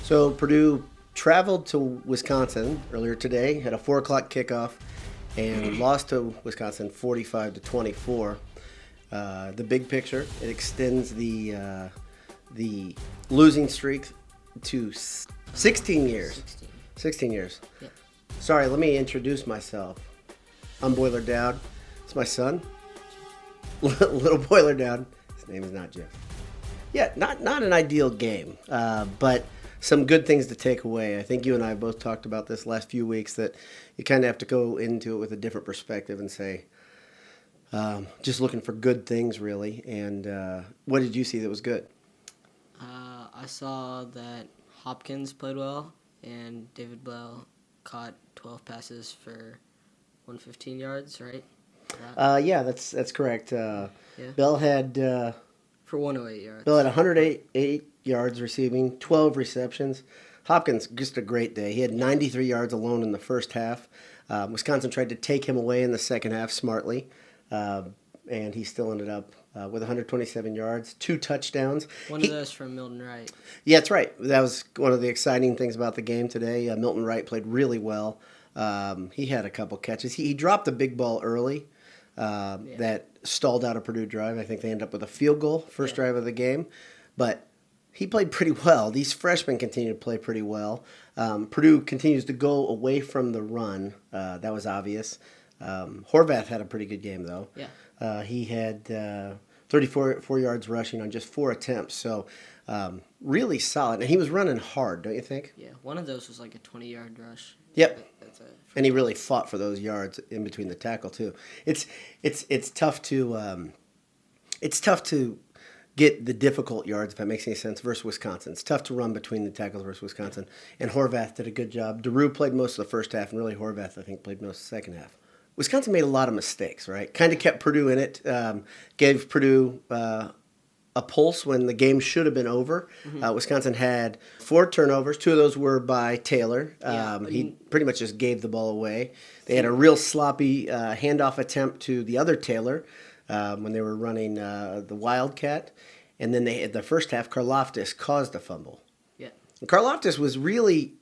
So Purdue traveled to Wisconsin earlier today, had a 4 o'clock kickoff, and lost to Wisconsin 45-24. The big picture, it extends the losing streak to 16 years. 16. 16 years. Yeah. Sorry, let me introduce myself. I'm Boiler Dowd. It's my son, little Boiler Dowd. His name is not Jeff. Yeah, not an ideal game, but some good things to take away. I think you and I both talked about this last few weeks, that you kind of have to go into it with a different perspective and say, just looking for good things, really. And what did you see that was good? I saw that Hopkins played well, and David Bell caught 12 passes for 115 yards, right? Yeah, that's correct. Bell had For 108 yards. Bell had 108 yards receiving, 12 receptions. Hopkins, just a great day. He had 93 yards alone in the first half. Wisconsin tried to take him away in the second half smartly, and he still ended up with 127 yards, 2 touchdowns. One of those from Milton Wright. Yeah, that's right. That was one of the exciting things about the game today. Milton Wright played really well. He had a couple catches. He dropped a big ball early that stalled out a Purdue drive. I think they ended up with a field goal first drive of the game. But he played pretty well. These freshmen continue to play pretty well. Purdue continues to go away from the run. That was obvious. Horvath had a pretty good game, though. Yeah. He had 34 yards rushing on just 4 attempts. So really solid. And he was running hard, don't you think? Yeah, one of those was like a 20-yard rush. Yep. That's it. And he really fought for those yards in between the tackle too. It's tough to get the difficult yards, if that makes any sense, versus Wisconsin. It's tough to run between the tackles versus Wisconsin. And Horvath did a good job. DeRue played most of the first half, and really Horvath, I think, played most of the second half. Wisconsin made a lot of mistakes, right? Kind of kept Purdue in it, gave Purdue a pulse when the game should have been over. Mm-hmm. Wisconsin had 4 turnovers. 2 of those were by Taylor. Yeah, he pretty much just gave the ball away. They had a real sloppy handoff attempt to the other Taylor when they were running the Wildcat. And then they had the first half, Karlaftis caused a fumble. Yeah. And Karlaftis was really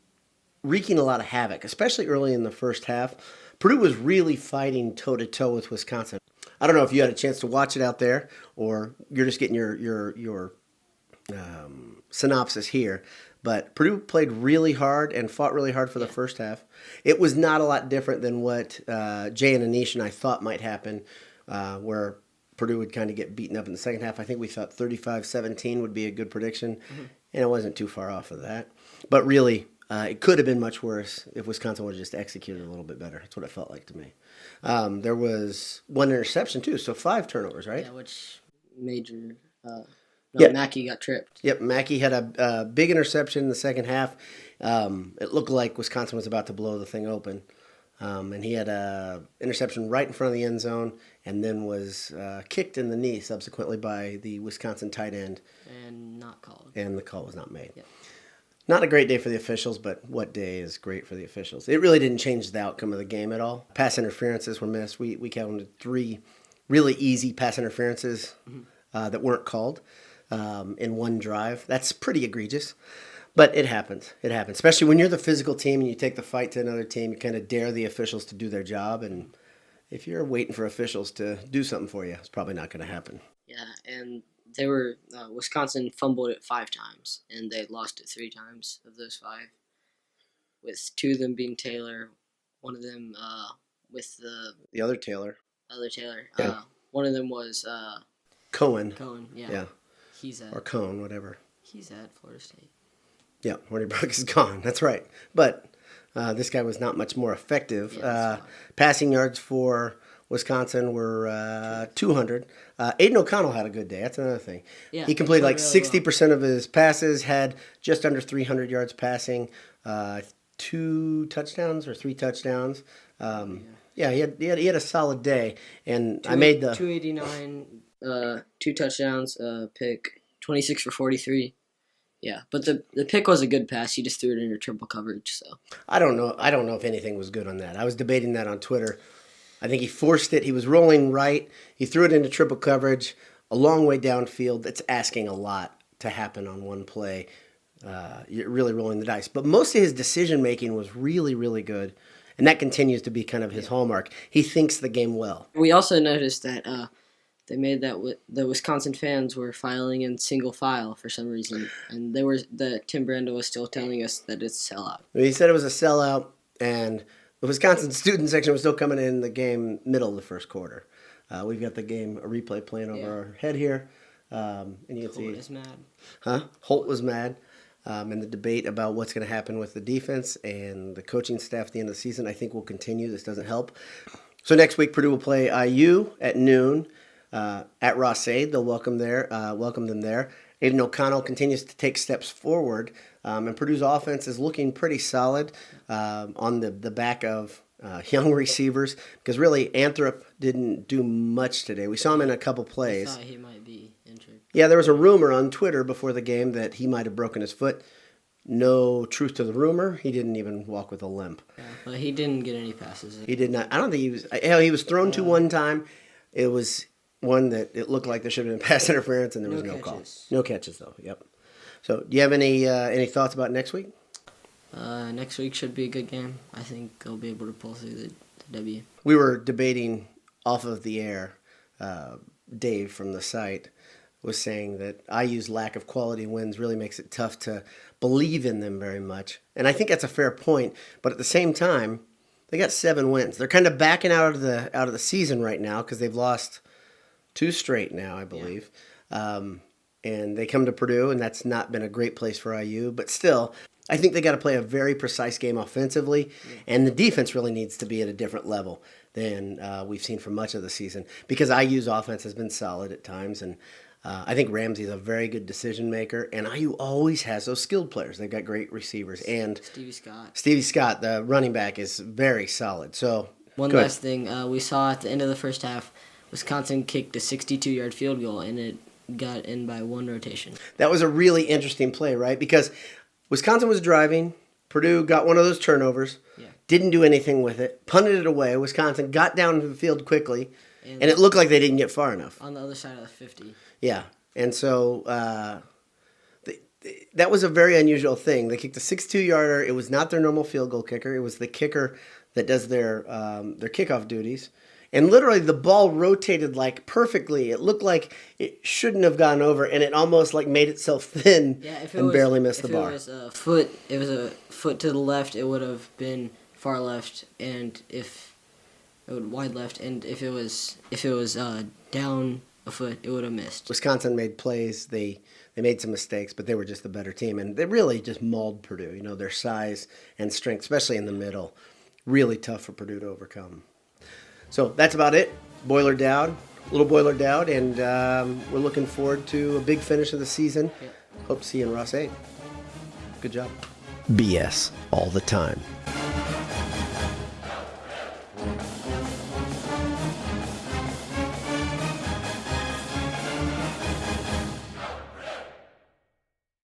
wreaking a lot of havoc, especially early in the first half. Purdue was really fighting toe-to-toe with Wisconsin. I don't know if you had a chance to watch it out there, or you're just getting your synopsis here. But Purdue played really hard and fought really hard for the first half. It was not a lot different than what Jay and Anish and I thought might happen, where Purdue would kind of get beaten up in the second half. I think we thought 35-17 would be a good prediction, and it wasn't too far off of that. But really, it could have been much worse if Wisconsin would have just executed a little bit better. That's what it felt like to me. There was 1 interception, too, so 5 turnovers, right? Yeah, which major... Yeah. Mackey got tripped. Yep, Mackey had a big interception in the second half. It looked like Wisconsin was about to blow the thing open. And he had an interception right in front of the end zone, and then was kicked in the knee subsequently by the Wisconsin tight end. And not called. And the call was not made. Yep. Not a great day for the officials, but what day is great for the officials? It really didn't change the outcome of the game at all. Pass interferences were missed. We counted 3 really easy pass interferences that weren't called in one drive. That's pretty egregious, but it happens. It happens, especially when you're the physical team and you take the fight to another team. You kind of dare the officials to do their job, and if you're waiting for officials to do something for you, it's probably not going to happen. Yeah, and they were Wisconsin fumbled it 5 times, and they lost it 3 times of those 5, with 2 of them being Taylor, one of them with The other Taylor. other Taylor. Yeah. One of them was Cohen. Cohen. Yeah. Yeah. He's at Or Cone, whatever. he's at Florida State. Yeah, Horny Brook is gone. That's right. But this guy was not much more effective. Yeah, Passing yards for Wisconsin were 200. Aiden O'Connell had a good day. That's another thing. Yeah, He completed like played really 60% of his passes, had just under 300 yards passing, 2 touchdowns or 3 touchdowns. Yeah, he had a solid day. And I made the 289, 2 touchdowns, pick 26 for 43. Yeah, but the pick was a good pass. He just threw it into triple coverage. So I don't know if anything was good on that. I was debating that on Twitter. I think he forced it. He was rolling right. He threw it into triple coverage, a long way downfield. That's asking a lot to happen on one play. you're really rolling the dice. But most of his decision making was really, really good, and that continues to be kind of his hallmark. He thinks the game well. We also noticed that they made that the Wisconsin fans were filing in single file for some reason, and Tim Brando was still telling us that it's a sellout. He said it was a sellout, and the Wisconsin student section was still coming in the game middle of the first quarter. We've got the game, a replay playing over our head here, and you can see Holt is mad. Holt was mad. And the debate about what's going to happen with the defense and the coaching staff at the end of the season, I think, will continue. This doesn't help. So next week, Purdue will play IU at noon at Ross-Ade. They'll welcome them there. Aiden O'Connell continues to take steps forward, and Purdue's offense is looking pretty solid on the back of young receivers, because really Anthrop didn't do much today. We saw him in a couple plays. I thought he might be injured. Yeah, there was a rumor on Twitter before the game that he might have broken his foot. No truth to the rumor. He didn't even walk with a limp. Yeah, but he didn't get any passes. He did not. I don't think he was. Hell, he was thrown to one time. It was one that it looked like there should have been pass interference, and there was no call. No catches, though. Yep. So, do you have any thoughts about next week? Next week should be a good game. I think they'll be able to pull through the W. We were debating off of the air. Dave from the site was saying that IU's lack of quality wins really makes it tough to believe in them very much. And I think that's a fair point. But at the same time, they got 7 wins. They're kind of backing out of the season right now because they've lost 2 straight now, I believe. Yeah. And they come to Purdue, and that's not been a great place for IU. But still, I think they got to play a very precise game offensively, and the defense really needs to be at a different level than we've seen for much of the season, because IU's offense has been solid at times, and I think Ramsey's a very good decision maker, and IU always has those skilled players. They've got great receivers, and Stevie Scott, the running back, is very solid. So one last thing, we saw at the end of the first half, Wisconsin kicked a 62-yard field goal, and it got in by 1 rotation. That was a really interesting play, right? Because Wisconsin was driving, Purdue got one of those turnovers, didn't do anything with it, punted it away. Wisconsin got down to the field quickly, and it looked like they didn't get far enough. On the other side of the 50. Yeah, and so that was a very unusual thing. They kicked a 62-yarder. It was not their normal field goal kicker. It was the kicker that does their kickoff duties. And literally the ball rotated like perfectly. It looked like it shouldn't have gone over, and it almost like made itself thin and barely missed the bar. If it was a foot to the left, it would have been far left, and if it would wide left, and if it was down a foot, it would have missed. Wisconsin made plays. They made some mistakes, but they were just the better team, and they really just mauled Purdue. You know, their size and strength, especially in the middle, really tough for Purdue to overcome. So that's about it. Little Boiler Dowd, and we're looking forward to a big finish of the season. Hope to see you in Ross-Ade. Good job. BS all the time.